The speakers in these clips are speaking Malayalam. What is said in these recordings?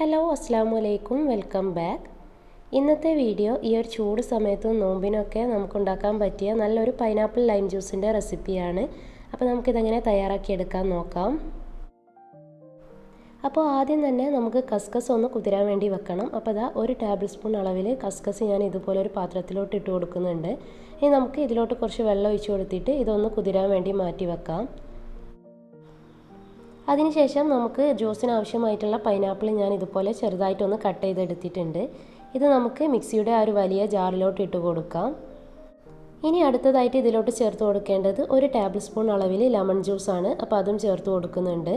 ഹലോ അസ്സാം വലൈക്കും വെൽക്കം ബാക്ക്. ഇന്നത്തെ വീഡിയോ ഈ ഒരു ചൂട് സമയത്തും നോമ്പിനൊക്കെ നമുക്കുണ്ടാക്കാൻ പറ്റിയ നല്ലൊരു പൈനാപ്പിൾ ലൈം ജ്യൂസിൻ്റെ റെസിപ്പിയാണ്. അപ്പോൾ നമുക്കിതെങ്ങനെ തയ്യാറാക്കിയെടുക്കാൻ നോക്കാം. അപ്പോൾ ആദ്യം തന്നെ നമുക്ക് കസ്കസ് ഒന്ന് കുതിരാൻ വേണ്ടി വെക്കണം. അപ്പോൾ അതാ 1 ടേബിൾ സ്പൂൺ അളവിൽ കസ്കസ് ഞാൻ ഇതുപോലെ ഒരു പാത്രത്തിലോട്ട് ഇട്ട് കൊടുക്കുന്നുണ്ട്. ഇനി നമുക്ക് ഇതിലോട്ട് കുറച്ച് വെള്ളം ഒഴിച്ച് കൊടുത്തിട്ട് ഇതൊന്ന് കുതിരാൻ വേണ്ടി മാറ്റി വെക്കാം. അതിനുശേഷം നമുക്ക് ജ്യൂസിന് ആവശ്യമായിട്ടുള്ള പൈനാപ്പിൾ ഞാൻ ഇതുപോലെ ചെറുതായിട്ടൊന്ന് കട്ട് ചെയ്തെടുത്തിട്ടുണ്ട്. ഇത് നമുക്ക് മിക്സിയുടെ ആ ഒരു വലിയ ജാറിലോട്ട് ഇട്ട് കൊടുക്കാം. ഇനി അടുത്തതായിട്ട് ഇതിലോട്ട് ചേർത്ത് കൊടുക്കേണ്ടത് 1 ടേബിൾ സ്പൂൺ അളവിൽ ലെമൺ ജ്യൂസാണ്. അപ്പോൾ അതും ചേർത്ത് കൊടുക്കുന്നുണ്ട്.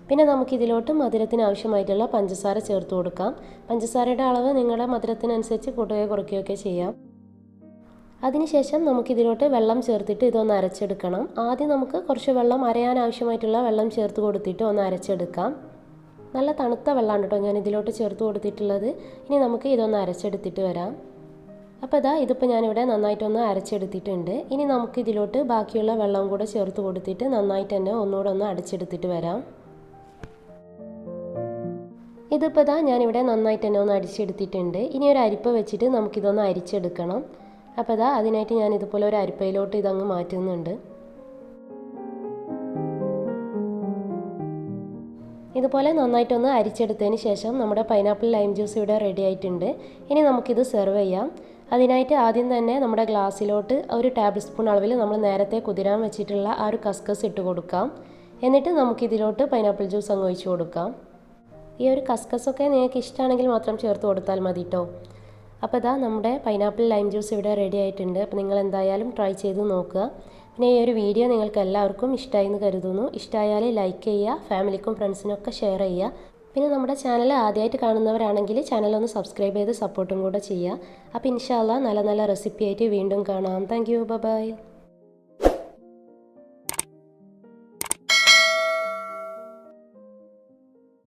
പിന്നെ നമുക്കിതിലോട്ട് മധുരത്തിന് ആവശ്യമായിട്ടുള്ള പഞ്ചസാര ചേർത്ത് കൊടുക്കാം. പഞ്ചസാരയുടെ അളവ് നിങ്ങളുടെ മധുരത്തിനനുസരിച്ച് കൂട്ടുകയോ കുറയ്ക്കുകയൊക്കെ ചെയ്യാം. അതിനുശേഷം നമുക്കിതിലോട്ട് വെള്ളം ചേർത്തിട്ട് ഇതൊന്ന് അരച്ചെടുക്കണം. ആദ്യം നമുക്ക് കുറച്ച് വെള്ളം അരയാൻ ആവശ്യമായിട്ടുള്ള വെള്ളം ചേർത്ത് കൊടുത്തിട്ട് ഒന്ന് അരച്ചെടുക്കാം. നല്ല തണുത്ത വെള്ളമാണ് കേട്ടോ ഞാൻ ഇതിലോട്ട് ചേർത്ത് കൊടുത്തിട്ടുള്ളത്. ഇനി നമുക്ക് ഇതൊന്ന് അരച്ചെടുത്തിട്ട് വരാം. അപ്പോൾ ഇതിപ്പോൾ ഞാനിവിടെ നന്നായിട്ടൊന്ന് അരച്ചെടുത്തിട്ടുണ്ട്. ഇനി നമുക്കിതിലോട്ട് ബാക്കിയുള്ള വെള്ളം കൂടെ ചേർത്ത് കൊടുത്തിട്ട് നന്നായിട്ട് തന്നെ ഒന്നുകൂടെ ഒന്ന് അടിച്ചെടുത്തിട്ട് വരാം. ഇതിപ്പോൾ ഞാനിവിടെ നന്നായിട്ട് തന്നെ ഒന്ന് അടിച്ചെടുത്തിട്ടുണ്ട്. ഇനി ഒരു അരിപ്പ വെച്ചിട്ട് നമുക്കിതൊന്ന് അരിച്ചെടുക്കണം. അപ്പോൾ അതിനായിട്ട് ഞാൻ ഇതുപോലെ ഒരു അരിപ്പയിലോട്ട് ഇതങ്ങ് മാറ്റുന്നുണ്ട്. ഇതുപോലെ നന്നായിട്ടൊന്ന് അരിച്ചെടുത്തതിന് ശേഷം നമ്മുടെ പൈനാപ്പിൾ ലൈം ജ്യൂസ് ഇവിടെ റെഡി ആയിട്ടുണ്ട്. ഇനി നമുക്കിത് സെർവ് ചെയ്യാം. അതിനായിട്ട് ആദ്യം തന്നെ നമ്മുടെ ഗ്ലാസ്സിലോട്ട് 1 ടേബിൾ സ്പൂൺ അളവിൽ നമ്മൾ നേരത്തെ കുതിരാൻ വെച്ചിട്ടുള്ള ആ ഒരു കസ്കസ് ഇട്ട് കൊടുക്കാം. എന്നിട്ട് നമുക്കിതിലോട്ട് പൈനാപ്പിൾ ജ്യൂസ് അങ്ങ് ഒഴിച്ച് കൊടുക്കാം. ഈ ഒരു കസ്കസൊക്കെ നിങ്ങൾക്ക് ഇഷ്ടമാണെങ്കിൽ മാത്രം ചേർത്ത് കൊടുത്താൽ മതി കേട്ടോ. അപ്പോൾ നമ്മുടെ പൈനാപ്പിൾ ലൈം ജ്യൂസ് ഇവിടെ റെഡി ആയിട്ടുണ്ട്. അപ്പോൾ നിങ്ങൾ എന്തായാലും ട്രൈ ചെയ്ത് നോക്കുക. പിന്നെ ഈ ഒരു വീഡിയോ നിങ്ങൾക്ക് എല്ലാവർക്കും ഇഷ്ടമായി എന്ന് കരുതുന്നു. ഇഷ്ടമായാൽ ലൈക്ക് ചെയ്യുക, ഫാമിലിക്കും ഫ്രണ്ട്സിനൊക്കെ ഷെയർ ചെയ്യുക. പിന്നെ നമ്മുടെ ചാനൽ ആദ്യമായിട്ട് കാണുന്നവരാണെങ്കിൽ ചാനലൊന്ന് സബ്സ്ക്രൈബ് ചെയ്ത് സപ്പോർട്ടും കൂടെ ചെയ്യുക. അപ്പോൾ ഇൻഷാ അല്ലാഹ് നല്ല നല്ല റെസിപ്പി ആയിട്ട് വീണ്ടും കാണാം. Thank you, by.